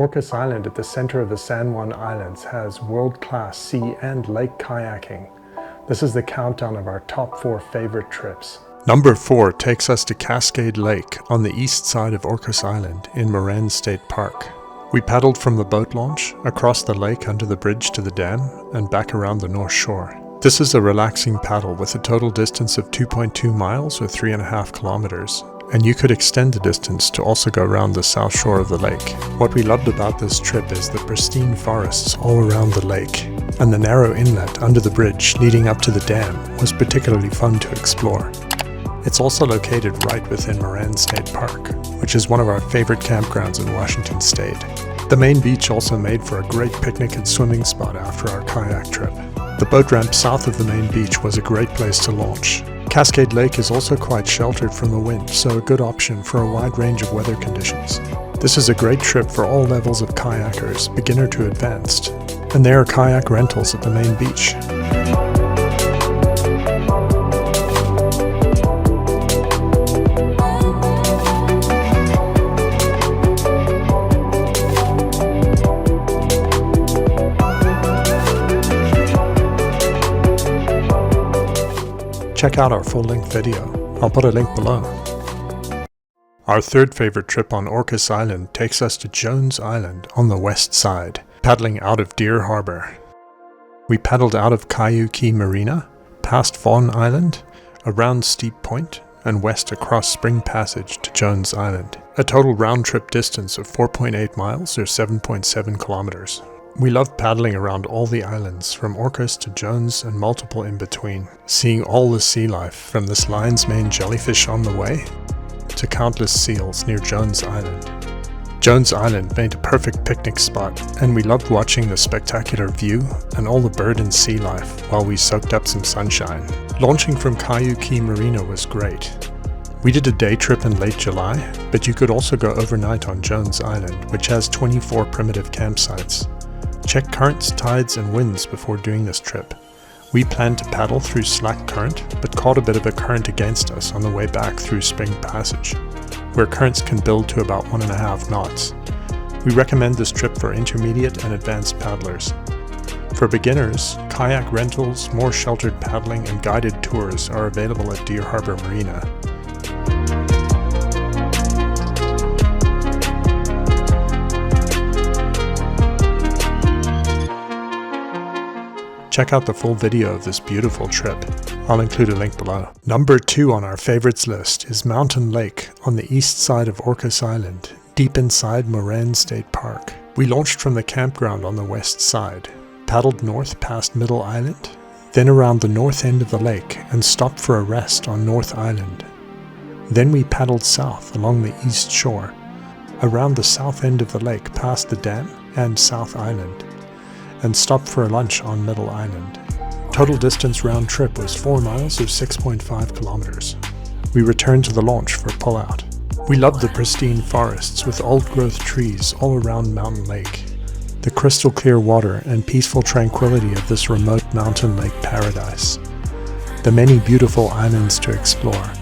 Orcas Island at the center of the San Juan Islands has world-class sea and lake kayaking. This is the countdown of our top 4 favorite trips. Number 4 takes us to Cascade Lake on the east side of Orcas Island in Moran State Park. We paddled from the boat launch, across the lake under the bridge to the dam, and back around the north shore. This is a relaxing paddle with a total distance of 2.2 miles or 3.5 kilometers. And you could extend the distance to also go around the south shore of the lake. What we loved about this trip is the pristine forests all around the lake, and the narrow inlet under the bridge leading up to the dam was particularly fun to explore. It's also located right within Moran State Park, which is one of our favorite campgrounds in Washington State. The main beach also made for a great picnic and swimming spot after our kayak trip. The boat ramp south of the main beach was a great place to launch. Cascade Lake is also quite sheltered from the wind, so a good option for a wide range of weather conditions. This is a great trip for all levels of kayakers, beginner to advanced, and there are kayak rentals at the main beach. Check out our full-length video. I'll put a link below. Our third favorite trip on Orcas Island takes us to Jones Island on the west side, paddling out of Deer Harbor. We paddled out of Kayaking Marina, past Fawn Island, around Steep Point, and west across Spring Passage to Jones Island. A total round-trip distance of 4.8 miles or 7.7 kilometers. We loved paddling around all the islands, from Orcas to Jones and multiple in between, seeing all the sea life from this lion's mane jellyfish on the way to countless seals near Jones Island. Jones Island made a perfect picnic spot, and we loved watching the spectacular view and all the bird and sea life while we soaked up some sunshine. Launching from Kayaking Marina was great. We did a day trip in late July, but you could also go overnight on Jones Island, which has 24 primitive campsites. Check currents, tides, and winds before doing this trip. We planned to paddle through slack current, but caught a bit of a current against us on the way back through Spring Passage, where currents can build to about 1.5 knots. We recommend this trip for intermediate and advanced paddlers. For beginners, kayak rentals, more sheltered paddling, and guided tours are available at Deer Harbor Marina. Check out the full video of this beautiful trip. I'll include a link below. Number 2 on our favorites list is Mountain Lake on the east side of Orcas Island, deep inside Moran State Park. We launched from the campground on the west side, paddled north past Middle Island, then around the north end of the lake and stopped for a rest on North Island. Then we paddled south along the east shore, around the south end of the lake past the dam and South Island, and stopped for a lunch on Middle Island. Total distance round trip was 4 miles or 6.5 kilometers. We returned to the launch for pullout. We loved the pristine forests with old-growth trees all around Mountain Lake, the crystal clear water and peaceful tranquility of this remote mountain lake paradise, the many beautiful islands to explore,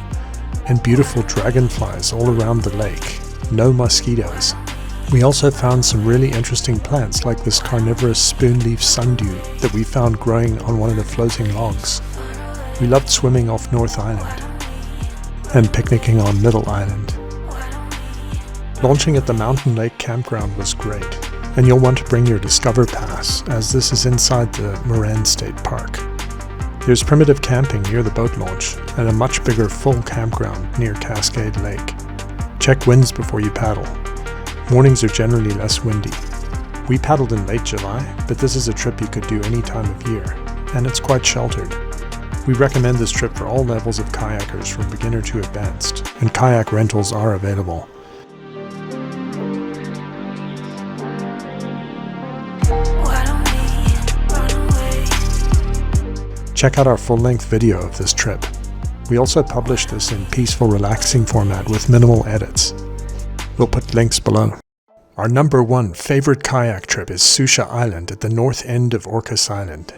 and beautiful dragonflies all around the lake, no mosquitoes. We also found some really interesting plants like this carnivorous spoonleaf sundew that we found growing on one of the floating logs. We loved swimming off North Island and picnicking on Middle Island. Launching at the Mountain Lake campground was great, and you'll want to bring your Discover Pass as this is inside the Moran State Park. There's primitive camping near the boat launch and a much bigger full campground near Cascade Lake. Check winds before you paddle. Mornings are generally less windy. We paddled in late July, but this is a trip you could do any time of year, and it's quite sheltered. We recommend this trip for all levels of kayakers from beginner to advanced, and kayak rentals are available. Check out our full-length video of this trip. We also published this in peaceful, relaxing format with minimal edits. We'll put links below. Our number 1 favorite kayak trip is Susha Island at the north end of Orcas Island.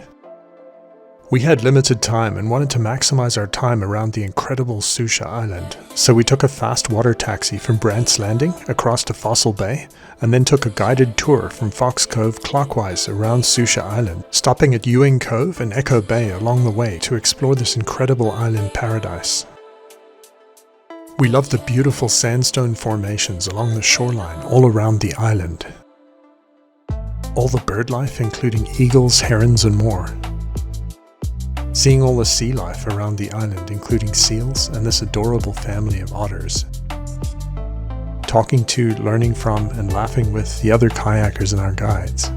We had limited time and wanted to maximize our time around the incredible Susha Island, so we took a fast water taxi from Brant's Landing across to Fossil Bay, and then took a guided tour from Fox Cove clockwise around Susha Island, stopping at Ewing Cove and Echo Bay along the way to explore this incredible island paradise. We love the beautiful sandstone formations along the shoreline all around the island. All the bird life, including eagles, herons, and more. Seeing all the sea life around the island, including seals and this adorable family of otters. Talking to, learning from, and laughing with the other kayakers and our guides.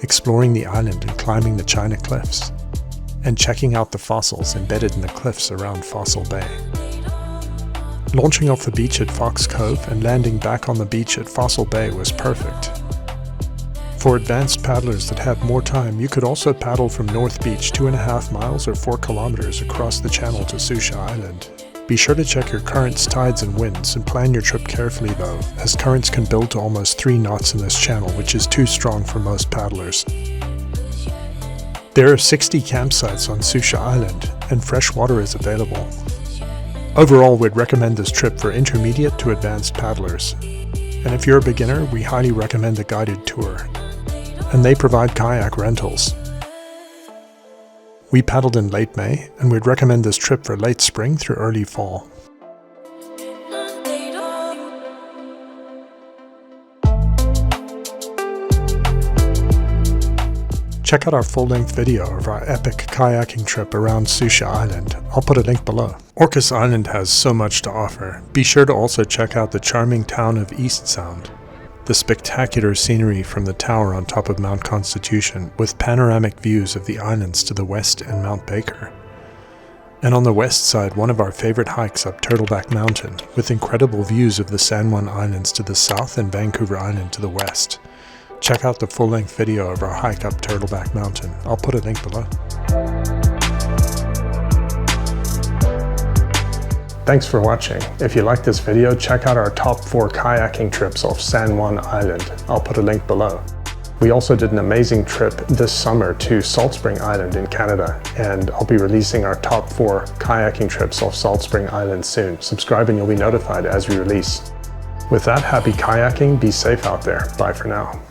Exploring the island and climbing the China Cliffs. And checking out the fossils embedded in the cliffs around Fossil Bay. Launching off the beach at Fox Cove and landing back on the beach at Fossil Bay was perfect. For advanced paddlers that have more time, you could also paddle from North Beach 2.5 miles or 4 kilometers across the channel to Susha Island. Be sure to check your currents, tides, and winds, and plan your trip carefully though, as currents can build to almost 3 knots in this channel, which is too strong for most paddlers. There are 60 campsites on Susha Island, and fresh water is available. Overall, we'd recommend this trip for intermediate to advanced paddlers. And if you're a beginner, we highly recommend a guided tour. And they provide kayak rentals. We paddled in late May, and we'd recommend this trip for late spring through early fall. Check out our full-length video of our epic kayaking trip around Susha Island. I'll put a link below. Orcas Island has so much to offer. Be sure to also check out the charming town of East Sound. The spectacular scenery from the tower on top of Mount Constitution, with panoramic views of the islands to the west and Mount Baker. And on the west side, one of our favorite hikes up Turtleback Mountain, with incredible views of the San Juan Islands to the south and Vancouver Island to the west. Check out the full-length video of our hike up Turtleback Mountain. I'll put a link below. Thanks for watching. If you like this video, check out our top 4 kayaking trips off San Juan Island. I'll put a link below. We also did an amazing trip this summer to Salt Spring Island in Canada, and I'll be releasing our top 4 kayaking trips off Salt Spring Island soon. Subscribe and you'll be notified as we release. With that, happy kayaking, be safe out there. Bye for now.